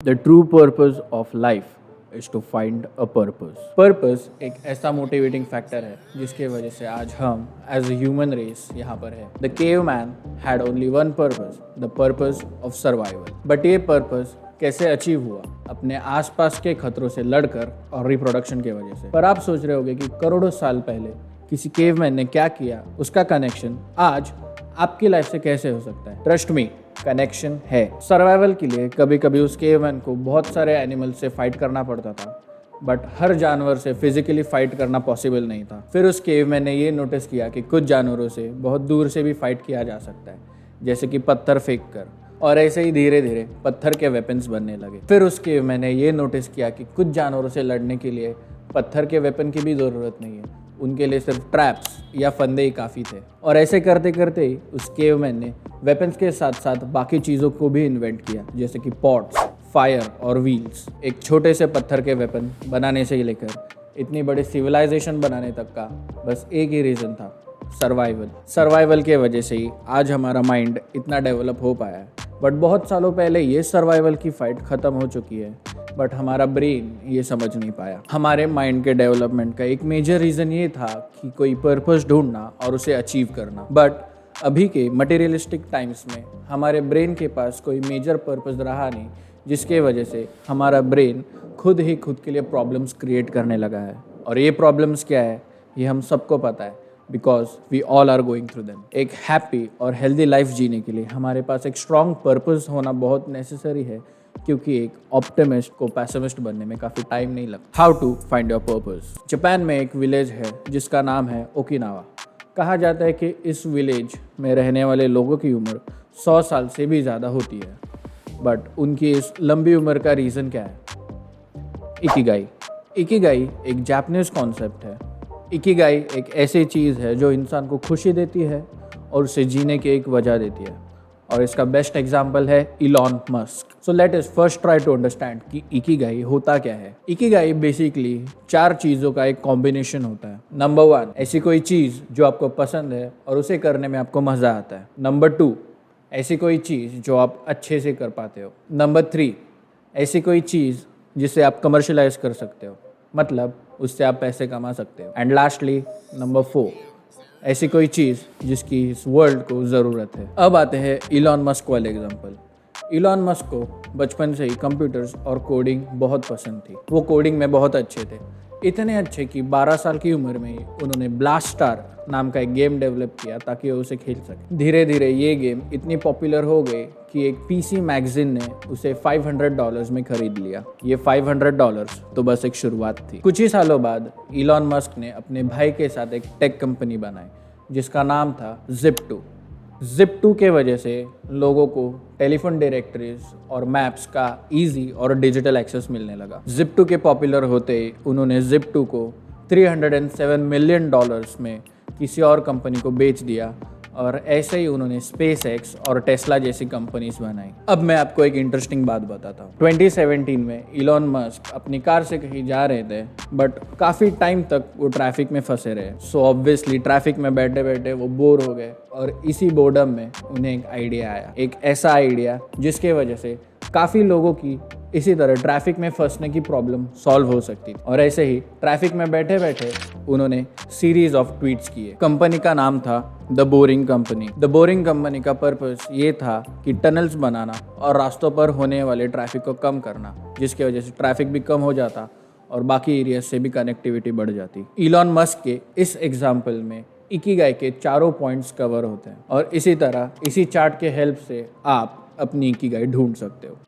The true purpose of life is to find a purpose. Purpose एक ऐसा motivating factor है जिसके वजह से आज हम एज a ह्यूमन रेस यहाँ पर है. The caveman had only one purpose, the purpose of survival. But ये purpose कैसे अचीव हुआ? अपने आसपास के खतरों से लड़कर और रिप्रोडक्शन के वजह से. पर आप सोच रहे होंगे कि करोड़ों साल पहले किसी केवमैन ने क्या किया, उसका कनेक्शन आज आपकी लाइफ से कैसे हो सकता है? ट्रस्ट मी, कनेक्शन है. सर्वाइवल के लिए कभी कभी उस केवमैन को बहुत सारे एनिमल से फाइट करना पड़ता था, बट हर जानवर से फिजिकली फाइट करना पॉसिबल नहीं था. फिर उस केवमैन ने ये नोटिस किया कि कुछ जानवरों से बहुत दूर से भी फाइट किया जा सकता है, जैसे कि पत्थर फेंक कर. और ऐसे ही धीरे धीरे पत्थर के वेपन्स बनने लगे. फिर उस केवमैन ने ये नोटिस किया कि कुछ जानवरों से लड़ने के लिए पत्थर के वेपन की भी ज़रूरत नहीं है, उनके लिए सिर्फ ट्रैप्स या फंदे ही काफ़ी थे. और ऐसे करते करते ही उस केवमैन ने वेपन्स के साथ साथ बाकी चीज़ों को भी इन्वेंट किया, जैसे कि पॉट्स, फायर और व्हील्स. एक छोटे से पत्थर के वेपन बनाने से लेकर इतनी बड़ी सिविलाइजेशन बनाने तक का बस एक ही रीज़न था, सर्वाइवल. सर्वाइवल के वजह से ही आज हमारा माइंड इतना डेवलप हो पाया है. बट बहुत सालों पहले ये सर्वाइवल की फाइट ख़त्म हो चुकी है, बट हमारा ब्रेन ये समझ नहीं पाया. हमारे माइंड के डेवलपमेंट का एक मेजर रीज़न ये था कि कोई पर्पस ढूंढना और उसे अचीव करना. बट अभी के मटेरियलिस्टिक टाइम्स में हमारे ब्रेन के पास कोई मेजर पर्पस रहा नहीं, जिसके वजह से हमारा ब्रेन खुद ही खुद के लिए प्रॉब्लम्स क्रिएट करने लगा है. और ये प्रॉब्लम्स क्या है ये हम सबको पता है, because we all are going through them. एक हैप्पी और हेल्दी लाइफ जीने के लिए हमारे पास एक स्ट्रॉन्ग पर्पस होना बहुत नेसेसरी है, क्योंकि एक ऑप्टिमिस्ट को पैसिमिस्ट बनने में काफ़ी टाइम नहीं लगता. How to find your purpose. Japan में एक विलेज है जिसका नाम है ओकिनावा. कहा जाता है कि इस विलेज में रहने वाले लोगों की उम्र 100 साल से भी ज़्यादा होती है. बट उनकी इस लंबी उम्र का रीज़न क्या है? इकिगाई. इकिगाई एक जापानीज कॉन्सेप्ट है. इकिगाई एक ऐसी चीज़ है जो इंसान को खुशी देती है और उसे जीने की एक वजह देती है. और इसका बेस्ट एग्जाम्पल है Elon Musk. So let us first try to understand कि इकिगाई होता क्या है. इकिगाई बेसिकली 4 चीज़ों का एक कॉम्बिनेशन होता है. नंबर 1, ऐसी कोई चीज़ जो आपको पसंद है और उसे करने में आपको मज़ा आता है. नंबर 2, ऐसी कोई चीज़ जो आप अच्छे से कर पाते हो. नंबर 3, ऐसी कोई चीज़ जिसे आप कमर्शलाइज कर सकते हो, मतलब उससे आप पैसे कमा सकते हो. एंड लास्टली नंबर 4, ऐसी कोई चीज़ जिसकी इस वर्ल्ड को ज़रूरत है. अब आते हैं इलॉन मस्क वाले एग्जांपल. इलॉन मस्क को बचपन से ही कंप्यूटर्स और कोडिंग बहुत पसंद थी. वो कोडिंग में बहुत अच्छे थे, इतने अच्छे कि 12 साल की उम्र में ही उन्होंने ब्लास्ट स्टार नाम का एक गेम डेवलप किया ताकि वो उसे खेल सके. धीरे धीरे ये गेम इतनी पॉपुलर हो गई कि एक पीसी मैगजीन ने उसे $500 में खरीद लिया. ये $500 तो बस एक शुरुआत थी. कुछ ही सालों बाद इलॉन मस्क ने अपने भाई के साथ एक टेक कंपनी बनाई जिसका नाम था Zip2. Zip2 के वजह से लोगों को टेलीफोन डायरेक्टरीज और मैप्स का इजी और डिजिटल एक्सेस मिलने लगा. Zip2 के पॉपुलर होते ही उन्होंने Zip2 को $307 मिलियन में किसी और कंपनी को बेच दिया. और ऐसे ही उन्होंने SpaceX और टेस्ला जैसी कंपनीज बनाई. अब मैं आपको एक इंटरेस्टिंग बात बताता हूँ. 2017 में इलॉन मस्क अपनी कार से कहीं जा रहे थे, बट काफ़ी टाइम तक वो ट्रैफिक में फंसे रहे. सो ऑब्वियसली ट्रैफिक में बैठे बैठे वो बोर हो गए और इसी बोर्डम में उन्हें एक आइडिया आया. एक ऐसा आइडिया जिसके वजह से काफ़ी लोगों की इसी तरह ट्रैफिक में फंसने की प्रॉब्लम सॉल्व हो सकती. और ऐसे ही ट्रैफिक में बैठे बैठे उन्होंने सीरीज ऑफ ट्वीट्स किए. कंपनी का नाम था the boring company. The boring company का पर्पस ये था कि टनल्स बनाना और रास्तों पर होने वाले ट्रैफिक को कम करना, जिसकी वजह से ट्रैफिक भी कम हो जाता और बाकी एरिया से भी कनेक्टिविटी बढ़ जाती. इलॉन मस्क के इस एग्जाम्पल में इकिगाई के चारों पॉइंट्स कवर होते हैं. और इसी तरह इसी चार्ट के हेल्प से आप अपनी इकिगाई ढूंढ सकते हो.